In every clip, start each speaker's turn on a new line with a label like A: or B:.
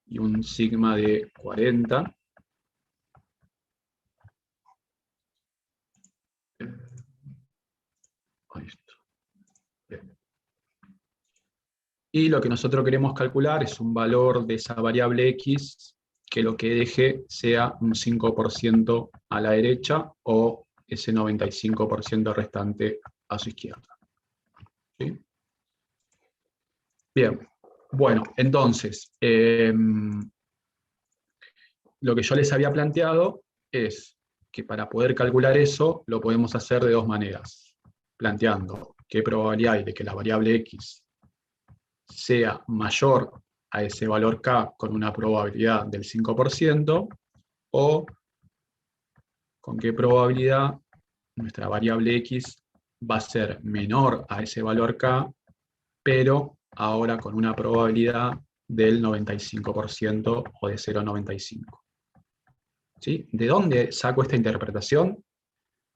A: y un sigma de 40. Ahí está. Bien. Y lo que nosotros queremos calcular es un valor de esa variable x que lo que deje sea un 5% a la derecha o ese 95% restante a su izquierda. ¿Sí? Bien, bueno, entonces, lo que yo les había planteado es que para poder calcular eso lo podemos hacer de dos maneras, planteando qué probabilidad hay de que la variable x sea mayor a ese valor k con una probabilidad del 5%, o con qué probabilidad nuestra variable x va a ser menor a ese valor k, pero ahora con una probabilidad del 95% o de 0,95. ¿Sí? ¿De dónde saco esta interpretación?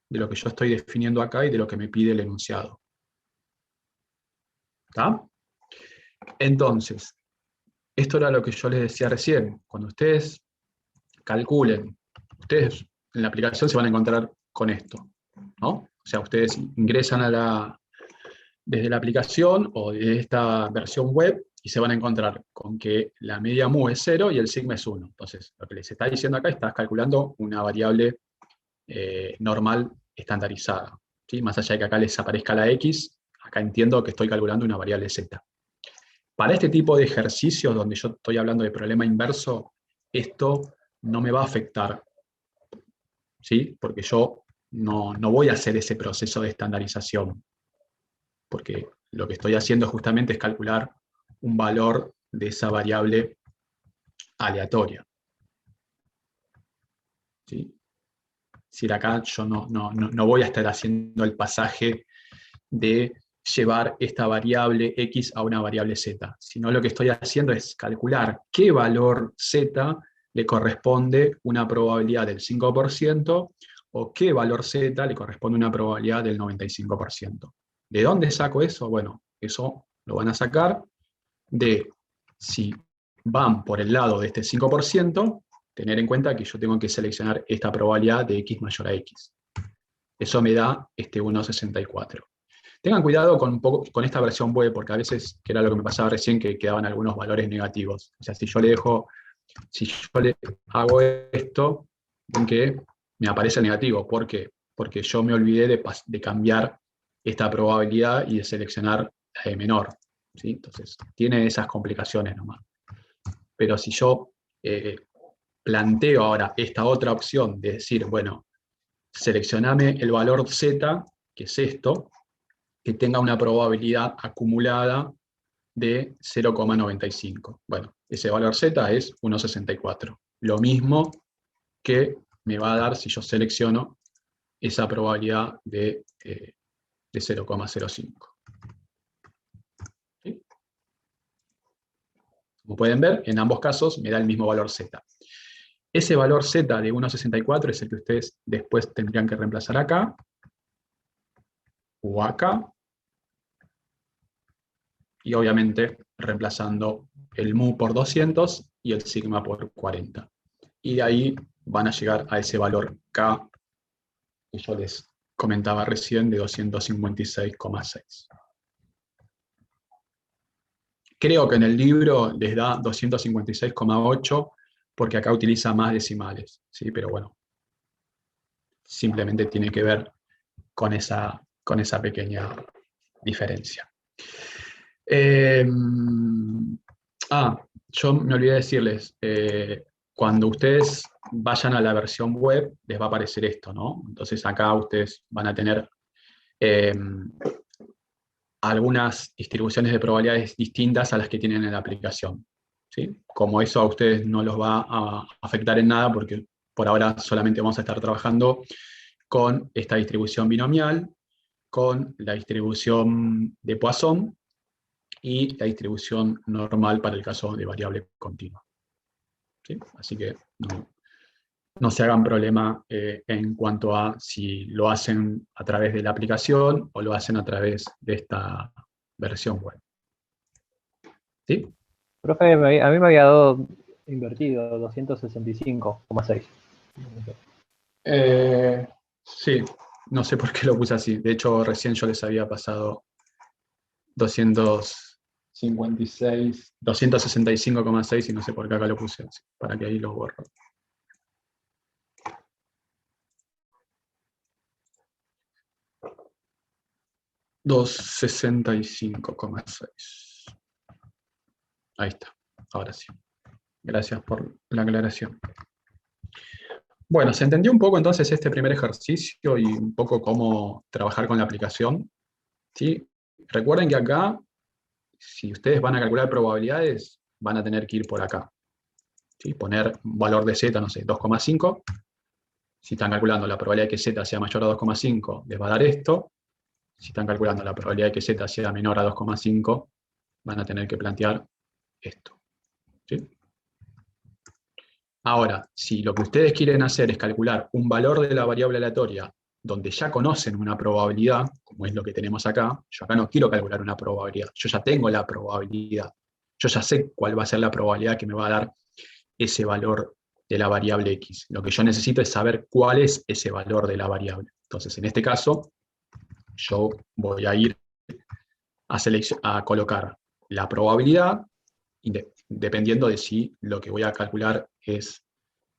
A: De lo que yo estoy definiendo acá y de lo que me pide el enunciado. ¿Está? Entonces, esto era lo que yo les decía recién. Cuando ustedes calculen, ustedes en la aplicación se van a encontrar con esto, ¿no? O sea, ustedes ingresan desde la aplicación o desde esta versión web y se van a encontrar con que la media mu es 0 y el sigma es 1. Entonces, lo que les está diciendo acá, estás calculando una variable normal estandarizada. ¿Sí? Más allá de que acá les aparezca la x, acá entiendo que estoy calculando una variable z. Para este tipo de ejercicios donde yo estoy hablando de problema inverso, esto no me va a afectar, ¿sí? Porque yo no voy a hacer ese proceso de estandarización, porque lo que estoy haciendo justamente es calcular un valor de esa variable aleatoria. ¿Sí? Si acá yo no voy a estar haciendo el pasaje de llevar esta variable x a una variable z, sino lo que estoy haciendo es calcular qué valor z le corresponde una probabilidad del 5% o qué valor z le corresponde una probabilidad del 95%. ¿De dónde saco eso? Bueno, eso lo van a sacar de si van por el lado de este 5%, tener en cuenta que yo tengo que seleccionar esta probabilidad de x mayor a x. Eso me da este 1,64. Tengan cuidado con esta versión web, porque a veces, que era lo que me pasaba recién, que quedaban algunos valores negativos. O sea, si yo le hago esto, ven que me aparece negativo. ¿Por qué? Porque yo me olvidé de cambiar esta probabilidad y de seleccionar la de menor. ¿Sí? Entonces, tiene esas complicaciones nomás. Pero si yo planteo ahora esta otra opción de decir, bueno, seleccioname el valor z, que es esto, que tenga una probabilidad acumulada de 0,95. Bueno, ese valor z es 1,64. Lo mismo que me va a dar si yo selecciono esa probabilidad de 0,05. ¿Sí? Como pueden ver, en ambos casos me da el mismo valor z. Ese valor z de 1,64 es el que ustedes después tendrían que reemplazar acá, o acá, y obviamente reemplazando el mu por 200 y el sigma por 40. Y de ahí van a llegar a ese valor K que yo les comentaba recién de 256,6. Creo que en el libro les da 256,8 porque acá utiliza más decimales, ¿sí? Pero bueno, simplemente tiene que ver con esa pequeña diferencia. Yo me olvidé decirles, cuando ustedes vayan a la versión web, les va a aparecer esto, ¿no? Entonces acá ustedes van a tener algunas distribuciones de probabilidades distintas a las que tienen en la aplicación, ¿sí? Como eso a ustedes no los va a afectar en nada, porque por ahora solamente vamos a estar trabajando con esta distribución binomial, con la distribución de Poisson, y la distribución normal para el caso de variable continua. ¿Sí? Así que no se hagan problema en cuanto a si lo hacen a través de la aplicación o lo hacen a través de esta versión web. ¿Sí?
B: Profe, a mí me había dado invertido, 265,6.
A: Sí, no sé por qué lo puse así. De hecho, recién yo les había pasado 256, 265,6 y no sé por qué acá lo puse así, para que ahí lo borro. $265,6. Ahí está, ahora sí. Gracias por la aclaración. Bueno, se entendió un poco entonces este primer ejercicio y un poco cómo trabajar con la aplicación, ¿sí? Recuerden que acá, si ustedes van a calcular probabilidades, van a tener que ir por acá, ¿sí? Poner un valor de z, no sé, 2,5. Si están calculando la probabilidad de que z sea mayor a 2,5, les va a dar esto. Si están calculando la probabilidad de que z sea menor a 2,5, van a tener que plantear esto, ¿sí? Ahora, si lo que ustedes quieren hacer es calcular un valor de la variable aleatoria donde ya conocen una probabilidad, como es lo que tenemos acá, yo acá no quiero calcular una probabilidad, yo ya tengo la probabilidad, yo ya sé cuál va a ser la probabilidad que me va a dar ese valor de la variable x. Lo que yo necesito es saber cuál es ese valor de la variable. Entonces, en este caso, yo voy a ir a colocar la probabilidad, dependiendo de si lo que voy a calcular es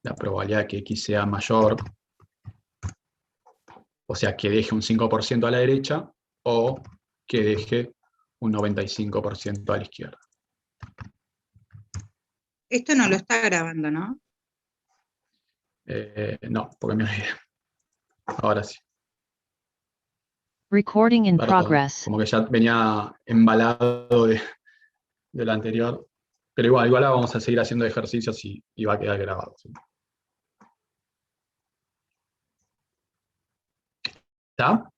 A: la probabilidad de que x sea mayor, o sea, que deje un 5% a la derecha, o que deje un 95% a la izquierda.
C: Esto no lo está grabando, ¿no?
A: No, porque me olvidé. Ahora sí.
D: Recording in
A: Perdón,
D: progress.
A: como que ya venía embalado de lo anterior. Pero igual vamos a seguir haciendo ejercicios y va a quedar grabado. ¿Sí? ¿Está?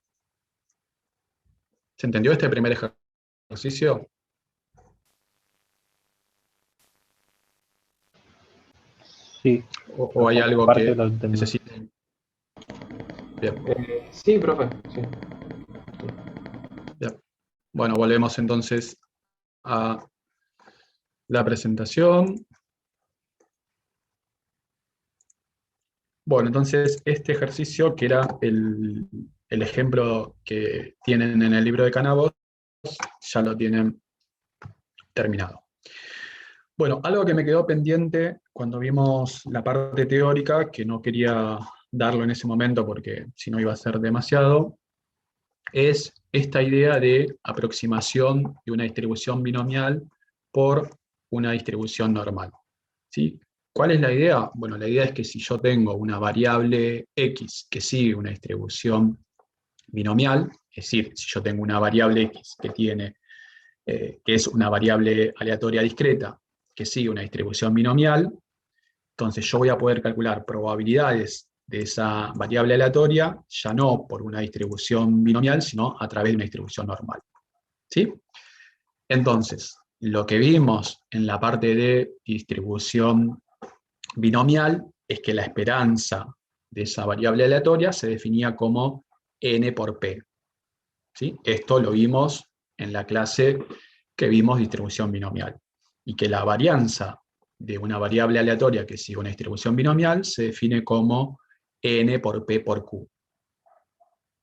A: ¿Se entendió este primer ejercicio?
B: Sí.
A: ¿O hay algo que necesiten? Bien.
E: Sí, profe. Sí.
A: Bien. Bueno, volvemos entonces a la presentación. Bueno, entonces este ejercicio, que era el ejemplo que tienen en el libro de Canavos, ya lo tienen terminado. Bueno, algo que me quedó pendiente cuando vimos la parte teórica, que no quería darlo en ese momento porque si no iba a ser demasiado, es esta idea de aproximación de una distribución binomial por una distribución normal. ¿Sí? ¿Cuál es la idea? Bueno, la idea es que si yo tengo una variable x que sigue una distribución binomial, es decir, si yo tengo una variable x que es una variable aleatoria discreta que sigue una distribución binomial, entonces yo voy a poder calcular probabilidades de esa variable aleatoria, ya no por una distribución binomial, sino a través de una distribución normal. ¿Sí? Entonces, lo que vimos en la parte de distribución binomial es que la esperanza de esa variable aleatoria se definía como n por p. ¿Sí? Esto lo vimos en la clase que vimos distribución binomial. Y que la varianza de una variable aleatoria que sigue una distribución binomial se define como n por p por q.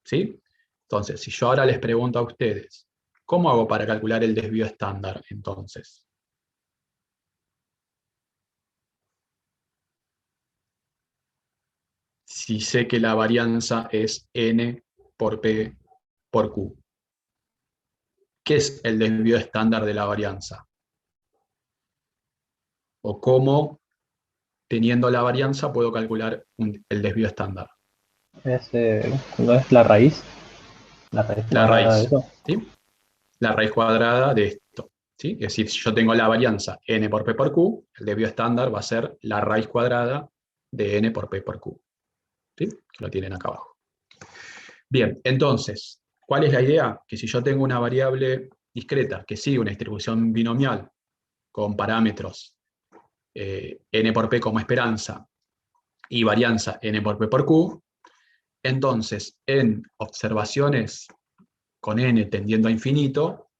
A: ¿Sí? Entonces, si yo ahora les pregunto a ustedes, ¿cómo hago para calcular el desvío estándar entonces? Si sé que la varianza es n por p por q. ¿Qué es el desvío estándar de la varianza? ¿O cómo, teniendo la varianza, puedo calcular el desvío estándar?
B: ¿No es la raíz? La raíz
A: La
B: cuadrada de
A: raíz,
B: eso.
A: ¿sí? La raíz cuadrada de esto. ¿Sí? Es decir, si yo tengo la varianza n por p por q, el desvío estándar va a ser la raíz cuadrada de n por p por q. ¿Sí? Que lo tienen acá abajo. Bien, entonces, ¿cuál es la idea? Que si yo tengo una variable discreta que sigue una distribución binomial con parámetros n por p como esperanza y varianza n por p por q, entonces en observaciones con n tendiendo a infinito,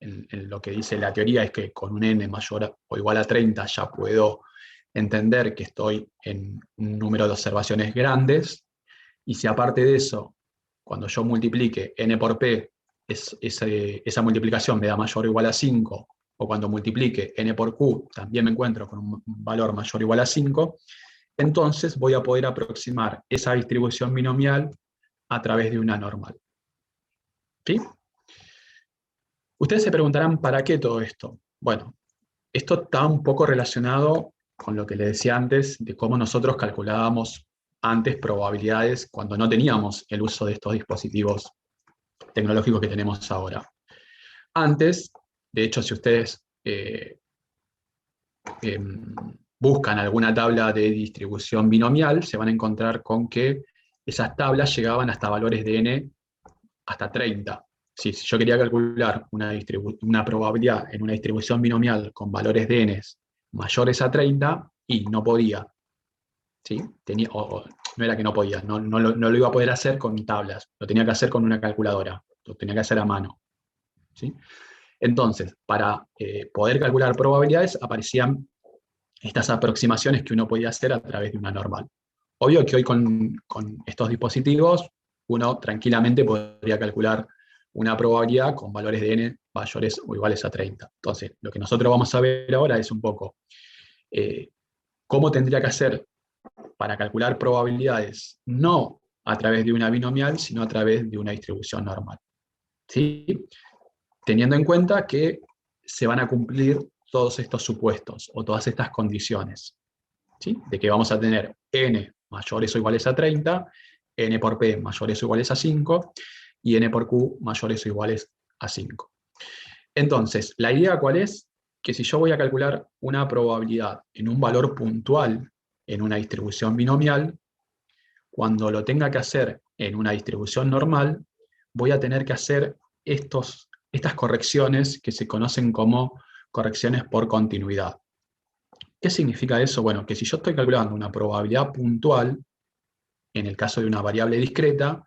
A: en lo que dice la teoría es que con un n mayor o igual a 30 ya puedo entender que estoy en un número de observaciones grandes, y si aparte de eso, cuando yo multiplique n por p, esa multiplicación me da mayor o igual a 5, o cuando multiplique n por q también me encuentro con un valor mayor o igual a 5, entonces voy a poder aproximar esa distribución binomial a través de una normal. ¿Sí? Ustedes se preguntarán, ¿para qué todo esto? Bueno, esto está un poco relacionado con lo que les decía antes, de cómo nosotros calculábamos antes probabilidades cuando no teníamos el uso de estos dispositivos tecnológicos que tenemos ahora. Antes, de hecho, si ustedes buscan alguna tabla de distribución binomial, se van a encontrar con que esas tablas llegaban hasta valores de n hasta 30. Si yo quería calcular una probabilidad en una distribución binomial con valores de n mayores a 30, y no podía. ¿Sí? No era que no podía, no lo iba a poder hacer con tablas, lo tenía que hacer con una calculadora, lo tenía que hacer a mano. ¿Sí? Entonces, para poder calcular probabilidades, aparecían estas aproximaciones que uno podía hacer a través de una normal. Obvio que hoy con estos dispositivos, uno tranquilamente podría calcular una probabilidad con valores de n mayores o iguales a 30. Entonces, lo que nosotros vamos a ver ahora es un poco cómo tendría que hacer para calcular probabilidades, no a través de una binomial, sino a través de una distribución normal. ¿Sí? Teniendo en cuenta que se van a cumplir todos estos supuestos o todas estas condiciones. ¿Sí? De que vamos a tener n mayores o iguales a 30, n por p mayores o iguales a 5, y n por q mayores o iguales a 5. Entonces, ¿la idea cuál es? Que si yo voy a calcular una probabilidad en un valor puntual en una distribución binomial, cuando lo tenga que hacer en una distribución normal, voy a tener que hacer estas correcciones que se conocen como correcciones por continuidad. ¿Qué significa eso? Bueno, que si yo estoy calculando una probabilidad puntual, en el caso de una variable discreta,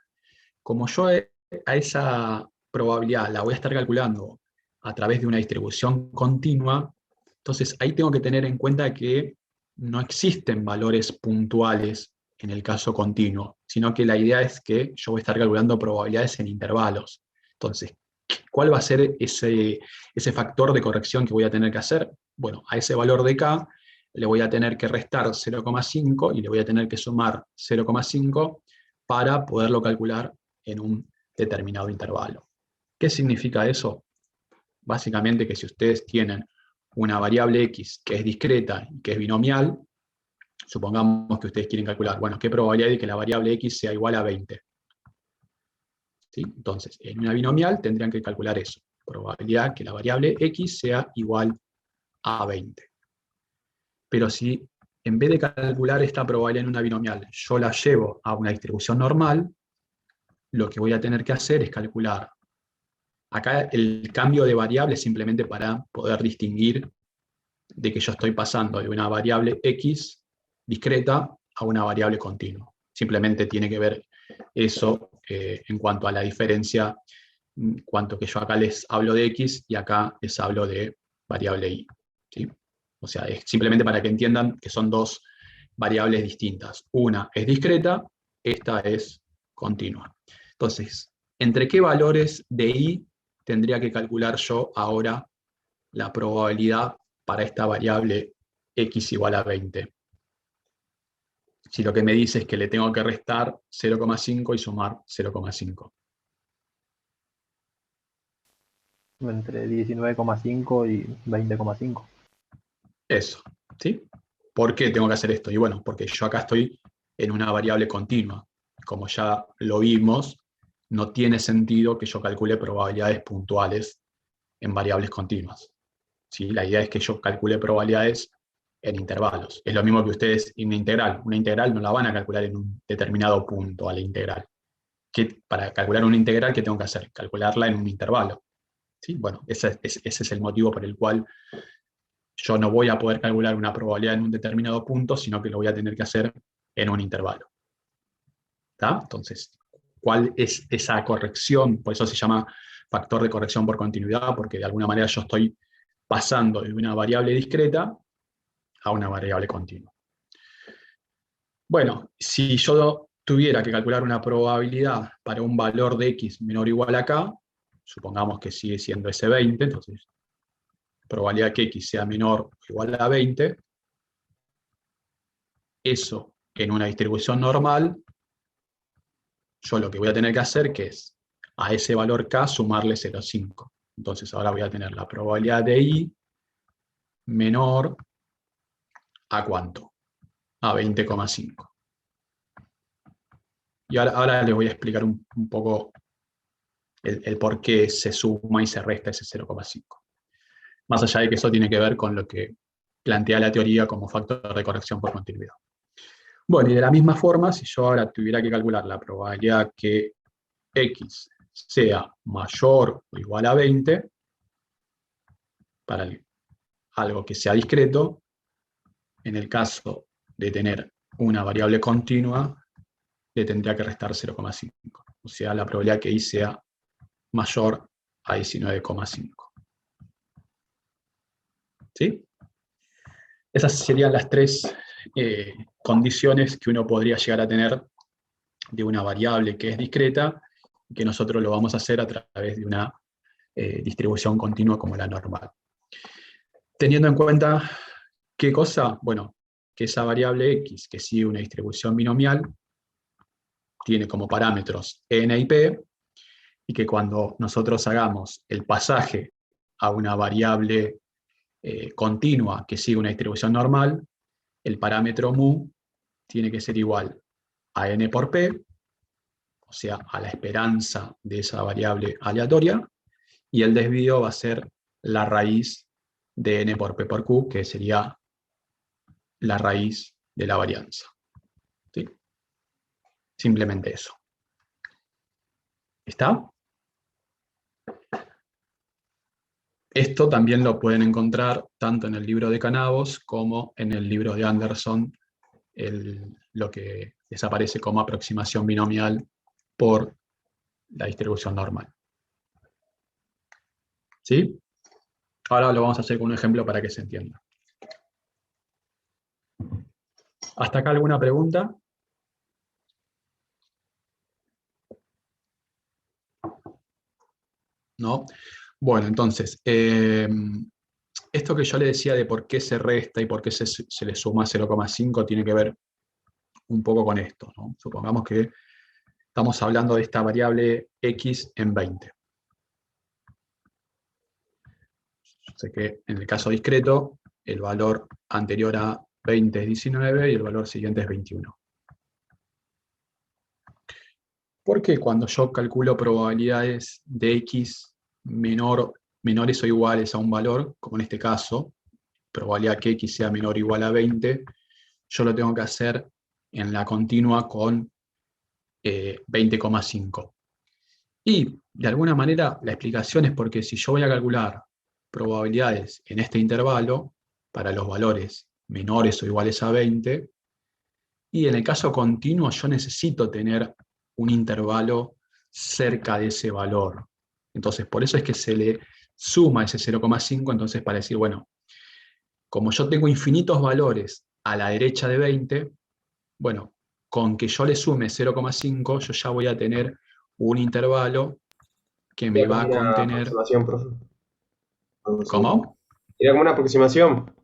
A: como yo a esa probabilidad la voy a estar calculando a través de una distribución continua, entonces ahí tengo que tener en cuenta que no existen valores puntuales en el caso continuo, sino que la idea es que yo voy a estar calculando probabilidades en intervalos. Entonces, ¿cuál va a ser ese factor de corrección que voy a tener que hacer? Bueno, a ese valor de k le voy a tener que restar 0,5 y le voy a tener que sumar 0,5 para poderlo calcular en un determinado intervalo. ¿Qué significa eso? Básicamente que si ustedes tienen una variable x que es discreta y que es binomial, supongamos que ustedes quieren calcular, bueno, ¿qué probabilidad de que la variable x sea igual a 20? ¿Sí? Entonces, en una binomial tendrían que calcular eso, probabilidad que la variable x sea igual a 20. Pero si en vez de calcular esta probabilidad en una binomial, yo la llevo a una distribución normal, lo que voy a tener que hacer es calcular. Acá el cambio de variable es simplemente para poder distinguir de que yo estoy pasando de una variable x discreta a una variable continua. Simplemente tiene que ver eso en cuanto a la diferencia, en cuanto que yo acá les hablo de x y acá les hablo de variable y. ¿Sí? O sea, es simplemente para que entiendan que son dos variables distintas. Una es discreta, esta es continua. Entonces, ¿entre qué valores de y tendría que calcular yo ahora la probabilidad para esta variable x igual a 20? Si lo que me dice es que le tengo que restar 0,5 y sumar 0,5.
B: Entre 19,5 y 20,5.
A: Eso, ¿sí? ¿Por qué tengo que hacer esto? Y bueno, porque yo acá estoy en una variable continua. Como ya lo vimos, no tiene sentido que yo calcule probabilidades puntuales en variables continuas. ¿Sí? La idea es que yo calcule probabilidades en intervalos. Es lo mismo que ustedes en una integral. Una integral no la van a calcular en un determinado punto a la integral. Para calcular una integral, ¿qué tengo que hacer? Calcularla en un intervalo. ¿Sí? Bueno, ese es el motivo por el cual yo no voy a poder calcular una probabilidad en un determinado punto, sino que lo voy a tener que hacer en un intervalo. ¿Está? Entonces, ¿cuál es esa corrección? Por eso se llama factor de corrección por continuidad, porque de alguna manera yo estoy pasando de una variable discreta a una variable continua. Bueno, si yo tuviera que calcular una probabilidad para un valor de x menor o igual a k, supongamos que sigue siendo ese 20, entonces probabilidad que x sea menor o igual a 20, eso en una distribución normal, yo lo que voy a tener que hacer que es a ese valor k sumarle 0,5. Entonces ahora voy a tener la probabilidad de i menor a ¿cuánto? A 20,5. Y ahora les voy a explicar un poco el por qué se suma y se resta ese 0,5. Más allá de que eso tiene que ver con lo que plantea la teoría como factor de corrección por continuidad. Bueno, y de la misma forma, si yo ahora tuviera que calcular la probabilidad que x sea mayor o igual a 20, para algo que sea discreto, en el caso de tener una variable continua, le tendría que restar 0,5. O sea, la probabilidad que y sea mayor a 19,5. ¿Sí? Esas serían las tres condiciones que uno podría llegar a tener de una variable que es discreta, y que nosotros lo vamos a hacer a través de una distribución continua como la normal. Teniendo en cuenta, ¿qué cosa? Bueno, que esa variable x, que sigue una distribución binomial, tiene como parámetros n y p, y que cuando nosotros hagamos el pasaje a una variable continua que sigue una distribución normal, el parámetro mu tiene que ser igual a n por p, o sea, a la esperanza de esa variable aleatoria, y el desvío va a ser la raíz de n por p por q, que sería la raíz de la varianza. ¿Sí? Simplemente eso. ¿Está? Esto también lo pueden encontrar tanto en el libro de Canavos como en el libro de Anderson, lo que les aparece como aproximación binomial por la distribución normal. ¿Sí? Ahora lo vamos a hacer con un ejemplo para que se entienda. ¿Hasta acá alguna pregunta? ¿No? Bueno, entonces, esto que yo le decía de por qué se resta y por qué se le suma 0,5 tiene que ver un poco con esto, ¿no? Supongamos que estamos hablando de esta variable x en 20. Yo sé que en el caso discreto, el valor anterior a 20 es 19 y el valor siguiente es 21. ¿Por qué cuando yo calculo probabilidades de x menores o iguales a un valor, como en este caso, probabilidad que x sea menor o igual a 20, yo lo tengo que hacer en la continua con 20,5? Y de alguna manera la explicación es porque si yo voy a calcular probabilidades en este intervalo para los valores menores o iguales a 20, y en el caso continuo yo necesito tener un intervalo cerca de ese valor. Entonces, por eso es que se le suma ese 0,5, entonces para decir, bueno, como yo tengo infinitos valores a la derecha de 20, bueno, con que yo le sume 0,5, yo ya voy a tener un intervalo que me
D: Sería
A: va
D: como
A: a
D: una
A: contener...
D: aproximación, profe. Algo así.
A: ¿Cómo?
D: Sería como una aproximación.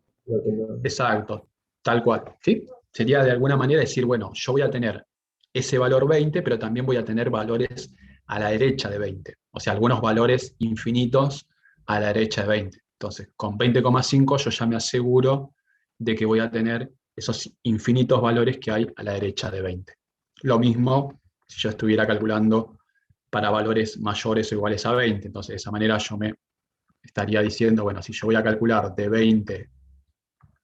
A: Exacto, tal cual. ¿Sí? Sería de alguna manera decir, bueno, yo voy a tener ese valor 20, pero también voy a tener valores a la derecha de 20. O sea, algunos valores infinitos a la derecha de 20. Entonces, con 20,5 yo ya me aseguro de que voy a tener esos infinitos valores que hay a la derecha de 20. Lo mismo si yo estuviera calculando para valores mayores o iguales a 20. Entonces, de esa manera yo me estaría diciendo, bueno, si yo voy a calcular de 20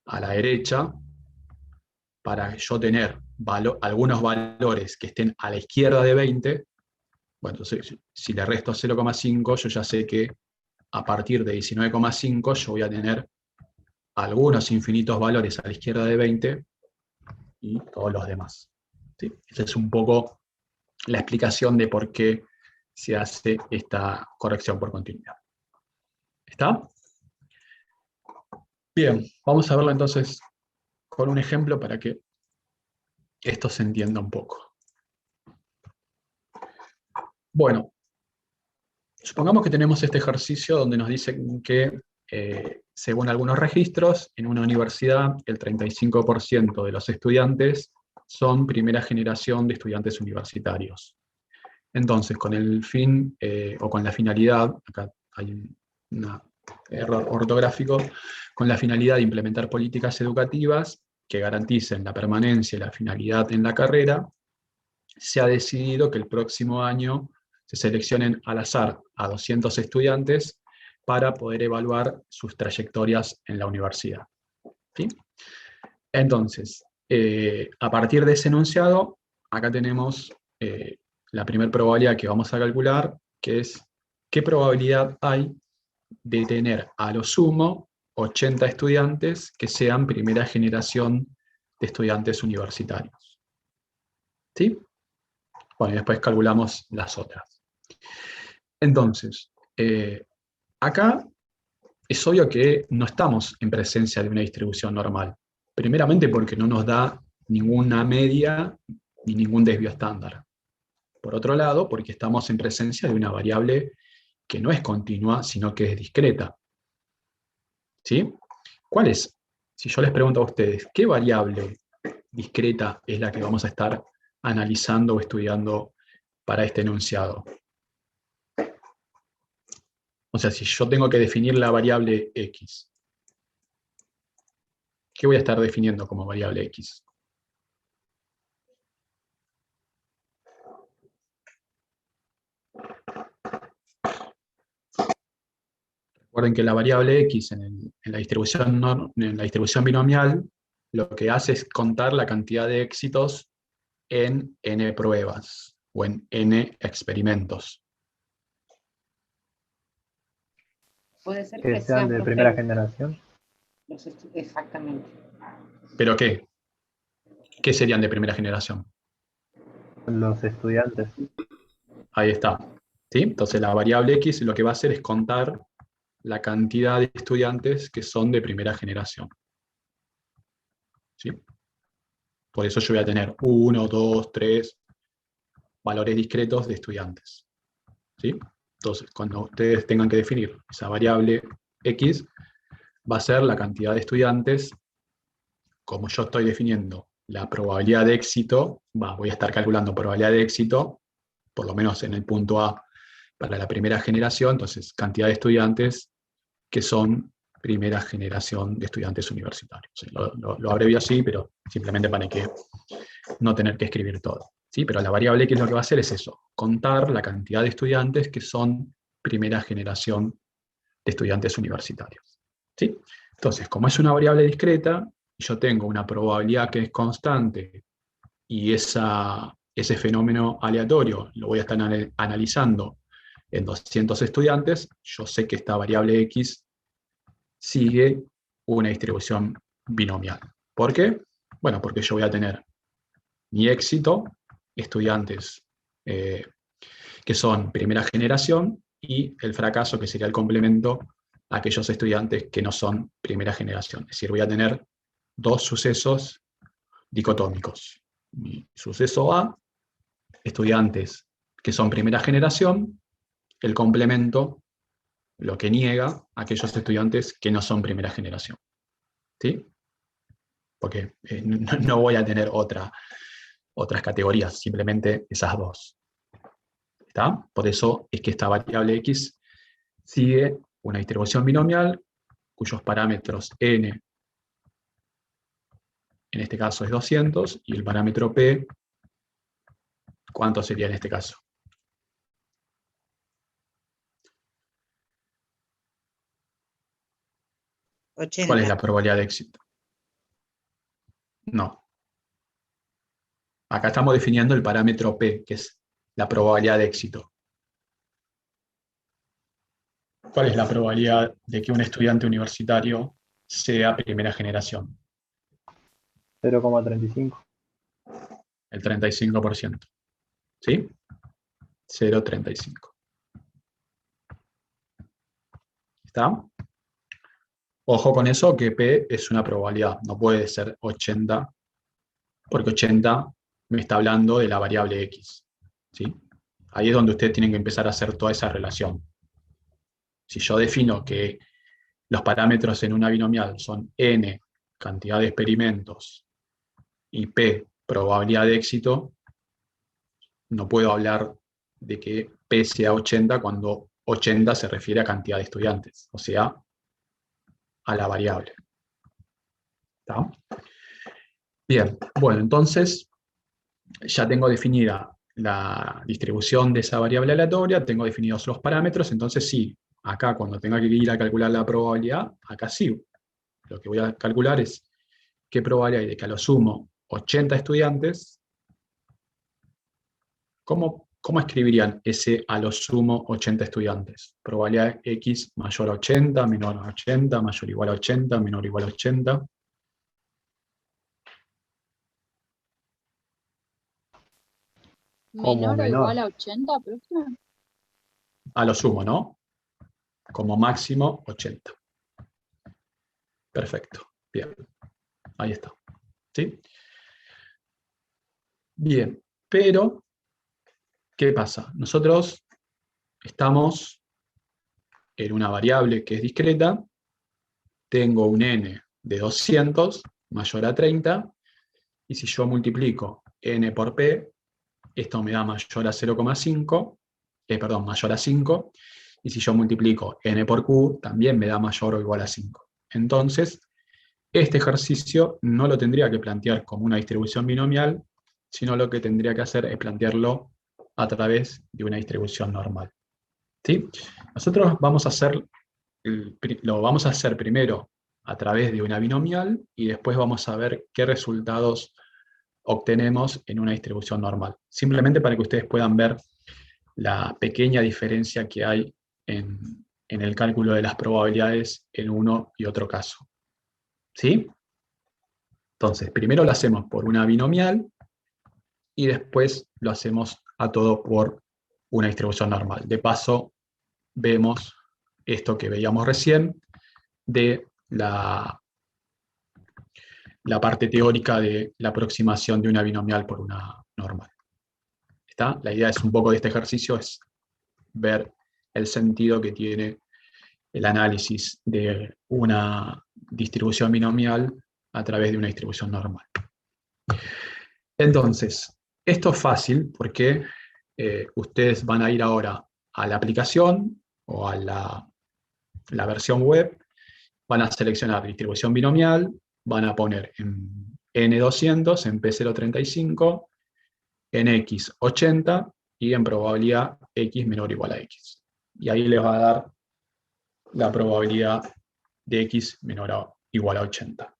A: a la derecha, para yo tener algunos valores que estén a la izquierda de 20, bueno, entonces si le resto 0,5, yo ya sé que a partir de 19,5 yo voy a tener algunos infinitos valores a la izquierda de 20 y todos los demás. ¿Sí? Esa es un poco la explicación de por qué se hace esta corrección por continuidad. ¿Está? Bien, vamos a verlo entonces con un ejemplo para que esto se entienda un poco. Bueno, supongamos que tenemos este ejercicio donde nos dicen que, según algunos registros, en una universidad el 35% de los estudiantes son primera generación de estudiantes universitarios. Entonces, con el fin, o con la finalidad, acá hay un error ortográfico, con la finalidad de implementar políticas educativas que garanticen la permanencia y la finalidad en la carrera, se ha decidido que el próximo año se seleccionen al azar a 200 estudiantes para poder evaluar sus trayectorias en la universidad. ¿Sí? Entonces, a partir de ese enunciado, acá tenemos la primera probabilidad que vamos a calcular, que es qué probabilidad hay de tener a lo sumo 80 estudiantes que sean primera generación de estudiantes universitarios. ¿Sí? Bueno, y después calculamos las otras. Entonces, acá es obvio que no estamos en presencia de una distribución normal. Primeramente porque no nos da ninguna media ni ningún desvío estándar. Por otro lado, porque estamos en presencia de una variable que no es continua, sino que es discreta. ¿Sí? ¿Cuál es? Si yo les pregunto a ustedes, ¿qué variable discreta es la que vamos a estar analizando o estudiando para este enunciado? O sea, si yo tengo que definir la variable x, ¿qué voy a estar definiendo como variable x? Recuerden que la variable x en la distribución binomial lo que hace es contar la cantidad de éxitos en n pruebas o en n experimentos.
E: Puede ser
B: Que
E: que
B: sean
E: sean
B: de primera generación.
E: Exactamente.
A: ¿Pero qué? ¿Qué serían de primera generación?
B: Los estudiantes.
A: Ahí está. ¿Sí? Entonces la variable x lo que va a hacer es contar la cantidad de estudiantes que son de primera generación. ¿Sí? Por eso yo voy a tener 1, 2, 3 valores discretos de estudiantes. ¿Sí? Entonces, cuando ustedes tengan que definir esa variable x, va a ser la cantidad de estudiantes. Como yo estoy definiendo la probabilidad de éxito, voy a estar calculando probabilidad de éxito, por lo menos en el punto A, para la primera generación, entonces cantidad de estudiantes que son primera generación de estudiantes universitarios. Lo abrevio así, pero simplemente para que no tener que escribir todo. ¿Sí? Pero la variable x lo que va a hacer es eso, contar la cantidad de estudiantes que son primera generación de estudiantes universitarios. ¿Sí? Entonces, como es una variable discreta, y yo tengo una probabilidad que es constante, y ese fenómeno aleatorio lo voy a estar analizando en 200 estudiantes, yo sé que esta variable x sigue una distribución binomial. ¿Por qué? Bueno, porque yo voy a tener mi éxito, estudiantes que son primera generación, y el fracaso, que sería el complemento, a aquellos estudiantes que no son primera generación. Es decir, voy a tener dos sucesos dicotómicos. Mi suceso A, estudiantes que son primera generación, el complemento, lo que niega a aquellos estudiantes que no son primera generación. ¿Sí? Porque no voy a tener otras categorías, simplemente esas dos. ¿Está? Por eso es que esta variable x sigue una distribución binomial cuyos parámetros n, en este caso es 200, y el parámetro p, ¿cuánto sería en este caso? ¿Cuál es la
C: 80.
A: probabilidad de éxito? No. Acá estamos definiendo el parámetro p, que es la probabilidad de éxito. ¿Cuál es la probabilidad de que un estudiante universitario sea primera generación?
B: 0,35.
A: El 35%. ¿Sí? 0,35. ¿Está? Ojo con eso, que P es una probabilidad, no puede ser 80, porque 80 me está hablando de la variable X. ¿Sí? Ahí es donde ustedes tienen que empezar a hacer toda esa relación. Si yo defino que los parámetros en una binomial son N, cantidad de experimentos, y P, probabilidad de éxito, no puedo hablar de que P sea 80 cuando 80 se refiere a cantidad de estudiantes, o sea, a la variable. ¿Está? Bien, bueno, entonces ya tengo definida la distribución de esa variable aleatoria, tengo definidos los parámetros, entonces sí, acá cuando tenga que ir a calcular la probabilidad, acá sí, lo que voy a calcular es qué probabilidad hay de que a lo sumo 80 estudiantes. ¿Cómo escribirían ese a lo sumo 80 estudiantes? Probabilidad X mayor a 80, menor a 80, mayor o igual a 80, menor o igual a 80.
B: Como
F: ¿Menor o igual
B: menor.
F: a 80, profe?
A: A lo sumo, ¿no? Como máximo 80. Perfecto. Bien. Ahí está. ¿Sí? Bien. Pero, ¿qué pasa? Nosotros estamos en una variable que es discreta. Tengo un n de 200 mayor a 30. Y si yo multiplico n por p, esto me da mayor a 0,5, perdón, mayor a 5, y si yo multiplico n por q, también me da mayor o igual a 5. Entonces, este ejercicio no lo tendría que plantear como una distribución binomial, sino lo que tendría que hacer es plantearlo a través de una distribución normal. ¿Sí? Nosotros lo vamos a hacer primero a través de una binomial, y después vamos a ver qué resultados obtenemos en una distribución normal. Simplemente para que ustedes puedan ver la pequeña diferencia que hay en el cálculo de las probabilidades en uno y otro caso. ¿Sí? Entonces, primero lo hacemos por una binomial y después lo hacemos a todo por una distribución normal. De paso, vemos esto que veíamos recién de la parte teórica de la aproximación de una binomial por una normal. ¿Está? La idea es un poco de este ejercicio, es ver el sentido que tiene el análisis de una distribución binomial a través de una distribución normal. Entonces, esto es fácil porque ustedes van a ir ahora a la aplicación o a la versión web, van a seleccionar distribución binomial, van a poner en N200, en P035, en X 80 y en probabilidad X menor o igual a X. Y ahí les va a dar la probabilidad de X menor o igual a 80.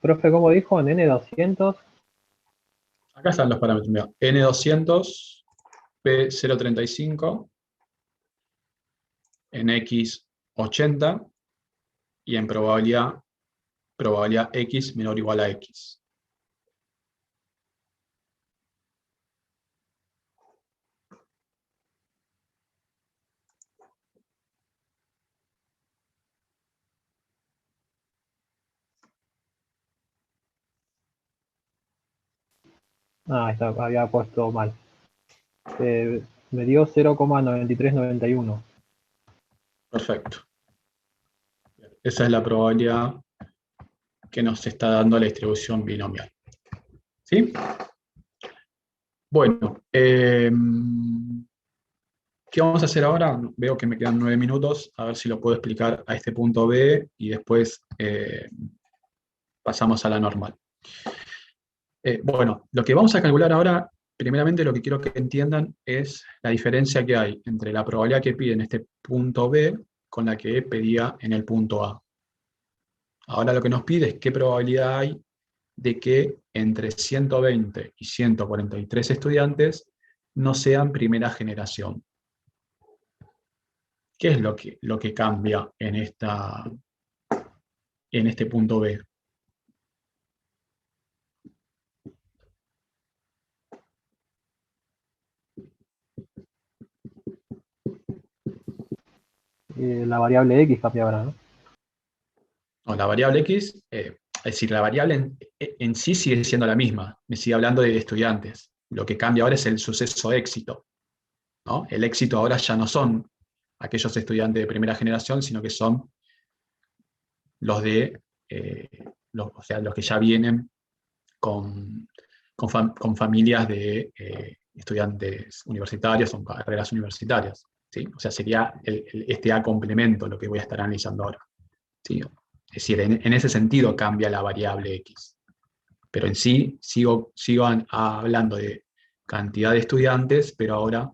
B: Profe, ¿cómo dijo? En N200.
A: Acá están los parámetros. Mira, N200, P035, en X 80 y en probabilidad X menor o igual a X.
B: Ah, está, había puesto mal. Me dio 0,9391.
A: Perfecto. Esa es la probabilidad que nos está dando la distribución binomial. ¿Sí? Bueno, ¿qué vamos a hacer ahora? Veo que me quedan 9 minutos, a ver si lo puedo explicar a este punto B y después pasamos a la normal. Bueno, lo que vamos a calcular ahora, primeramente lo que quiero que entiendan es la diferencia que hay entre la probabilidad que pide en este punto B con la que pedía en el punto A. Ahora lo que nos pide es qué probabilidad hay de que entre 120 y 143 estudiantes no sean primera generación. ¿Qué es lo que cambia en este punto B?
B: La variable X cambia ahora, ¿no?
A: No, la variable X, es decir, la variable en sí sigue siendo la misma, me sigue hablando de estudiantes. Lo que cambia ahora es el suceso éxito, ¿no? El éxito ahora ya no son aquellos estudiantes de primera generación, sino que son los de, o sea, los que ya vienen con familias de estudiantes universitarios o carreras universitarias, ¿sí? O sea, sería este A complemento lo que voy a estar analizando ahora, ¿sí? Es decir, en ese sentido cambia la variable X. Pero en sí sigo hablando de cantidad de estudiantes, pero ahora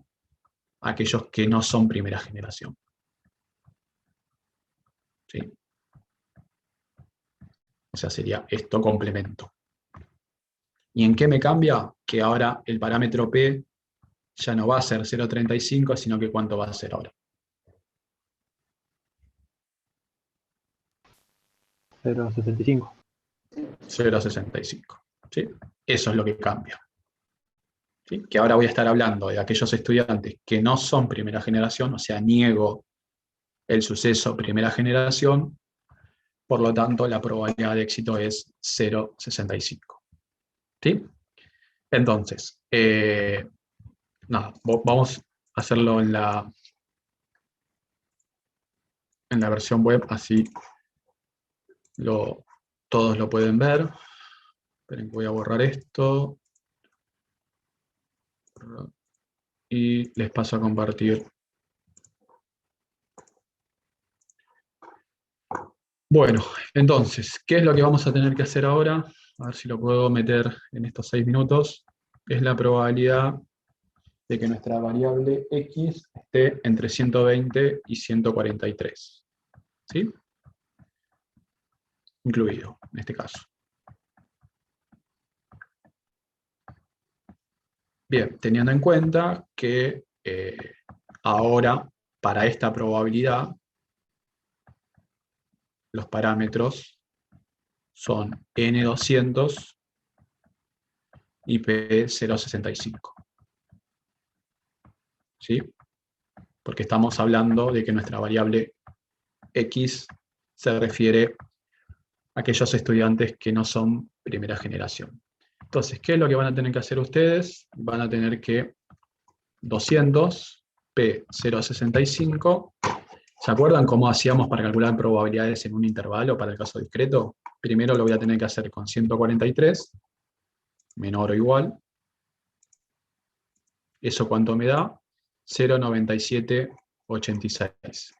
A: aquellos que no son primera generación. ¿Sí? O sea, sería esto complemento. ¿Y en qué me cambia? Que ahora el parámetro P ya no va a ser 0,35, sino que ¿cuánto va a ser ahora?
B: 0,65.
A: 0,65. ¿Sí? Eso es lo que cambia. ¿Sí? Que ahora voy a estar hablando de aquellos estudiantes que no son primera generación, o sea, niego el suceso primera generación, por lo tanto la probabilidad de éxito es 0,65. ¿Sí? Entonces, nada, vamos a hacerlo en la versión web, así todos lo pueden ver. Esperen, voy a borrar esto. Y les paso a compartir. Bueno, entonces, ¿qué es lo que vamos a tener que hacer ahora? A ver si lo puedo meter en estos 6 minutos. Es la probabilidad de que nuestra variable X esté entre 120 y 143. ¿Sí? Incluido, en este caso. Bien, teniendo en cuenta que ahora, para esta probabilidad, los parámetros son N200 y P065. ¿Sí? Porque estamos hablando de que nuestra variable X se refiere a aquellos estudiantes que no son primera generación. Entonces, ¿qué es lo que van a tener que hacer ustedes? Van a tener que 200, P065. ¿Se acuerdan cómo hacíamos para calcular probabilidades en un intervalo para el caso discreto? Primero lo voy a tener que hacer con 143, menor o igual. ¿Eso cuánto me da? 0,9786.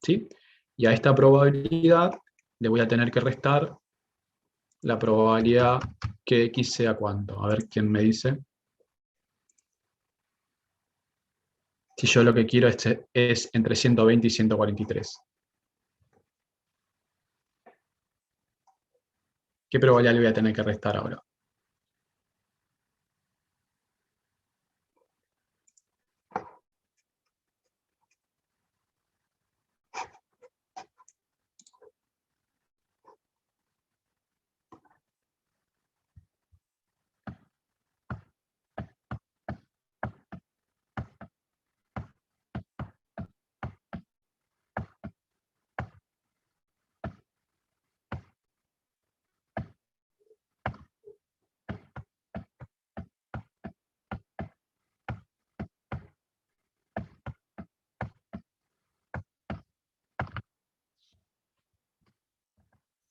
A: ¿Sí? Y a esta probabilidad le voy a tener que restar la probabilidad que X sea cuánto. A ver quién me dice. Si yo lo que quiero es entre 120 y 143. ¿Qué probabilidad le voy a tener que restar ahora?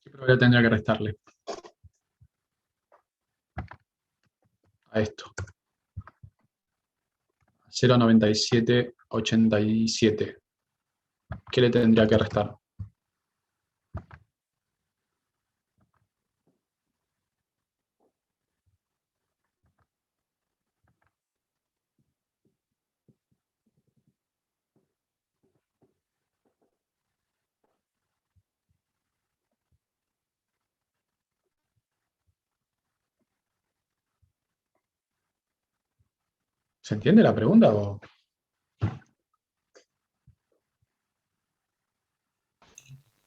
A: ¿Qué probabilidad tendría que restarle a esto? 0,9787. ¿Qué le tendría que restar? ¿Se entiende la pregunta? O?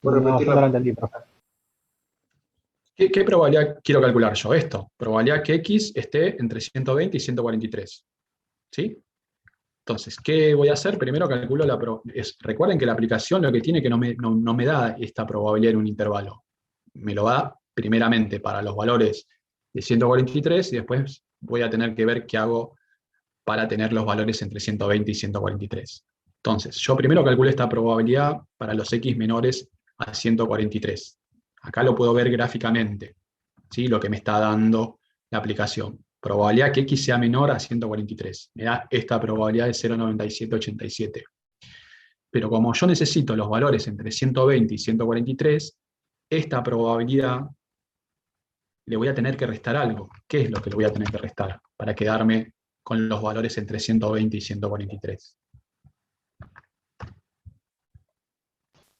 D: ¿Puedo
B: No, yo no lo entendí, profe.
A: ¿Qué probabilidad quiero calcular yo? Esto, probabilidad que x esté entre 120 y 143. ¿Sí? Entonces, ¿qué voy a hacer? Primero calculo la probabilidad. Recuerden que la aplicación lo que tiene que no me da esta probabilidad en un intervalo. Me lo da primeramente para los valores de 143 y después voy a tener que ver qué hago para tener los valores entre 120 y 143. Entonces, yo primero calculo esta probabilidad para los x menores a 143. Acá lo puedo ver gráficamente, ¿sí? Lo que me está dando la aplicación. Probabilidad que x sea menor a 143. Me da esta probabilidad de 0,9787. Pero como yo necesito los valores entre 120 y 143, esta probabilidad le voy a tener que restar algo. ¿Qué es lo que le voy a tener que restar para quedarme con los valores entre 120 y 143?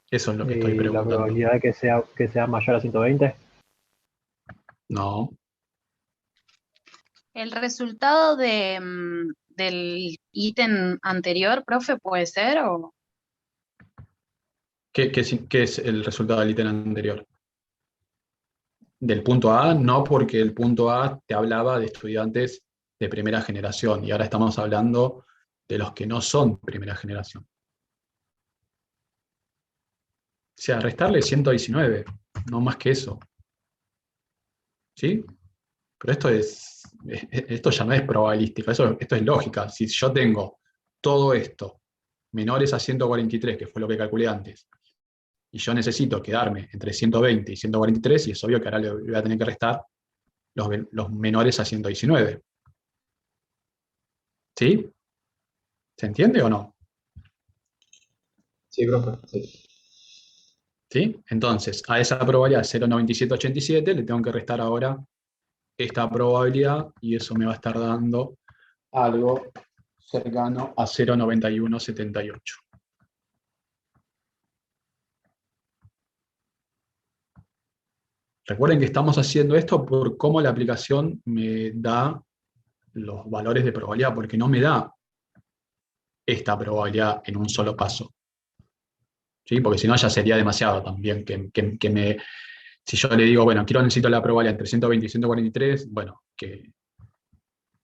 A: Eso es lo que estoy
B: Y la
A: preguntando.
B: probabilidad de que sea mayor a 120.
A: No.
F: El resultado del ítem anterior, profe, ¿puede ser? ¿O?
A: ¿Qué es el resultado del ítem anterior? Del punto A, no, porque el punto A te hablaba de estudiantes de primera generación y ahora estamos hablando de los que no son primera generación. O sea, restarle 119, no más que eso. ¿Sí? Pero esto ya no es probabilística, esto es lógica. Si yo tengo todo esto menores a 143, que fue lo que calculé antes, y yo necesito quedarme entre 120 y 143, y es obvio que ahora le voy a tener que restar los menores a 119. ¿Sí? ¿Se entiende o no?
D: Sí, profe, sí.
A: ¿Sí? Entonces, a esa probabilidad 0,9787 le tengo que restar ahora esta probabilidad, y eso me va a estar dando algo cercano a 0,9178. Recuerden que estamos haciendo esto por cómo la aplicación me da los valores de probabilidad, porque no me da esta probabilidad en un solo paso. ¿Sí? Porque si no ya sería demasiado también si yo le digo, bueno, necesito la probabilidad entre 120 y 143, bueno, que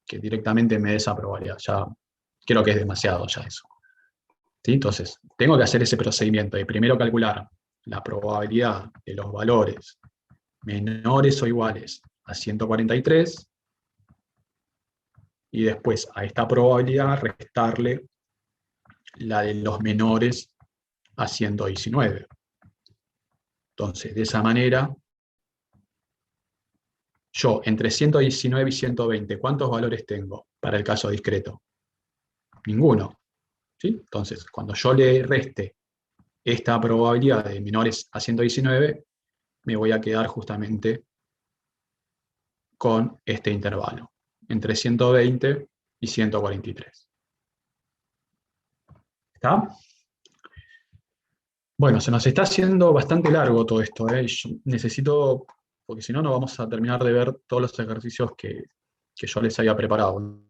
A: directamente me dé esa probabilidad. Ya creo que es demasiado ya eso. ¿Sí? Entonces, tengo que hacer ese procedimiento de primero calcular la probabilidad de los valores menores o iguales a 143 y después a esta probabilidad restarle la de los menores a 119. Entonces, de esa manera, yo entre 119 y 120, ¿cuántos valores tengo para el caso discreto? Ninguno. ¿Sí? Entonces, cuando yo le reste esta probabilidad de menores a 119, me voy a quedar justamente con este intervalo, entre 120 y 143. ¿Está? Bueno, se nos está haciendo bastante largo todo esto. Yo necesito, porque si no, no vamos a terminar de ver todos los ejercicios que yo les había preparado.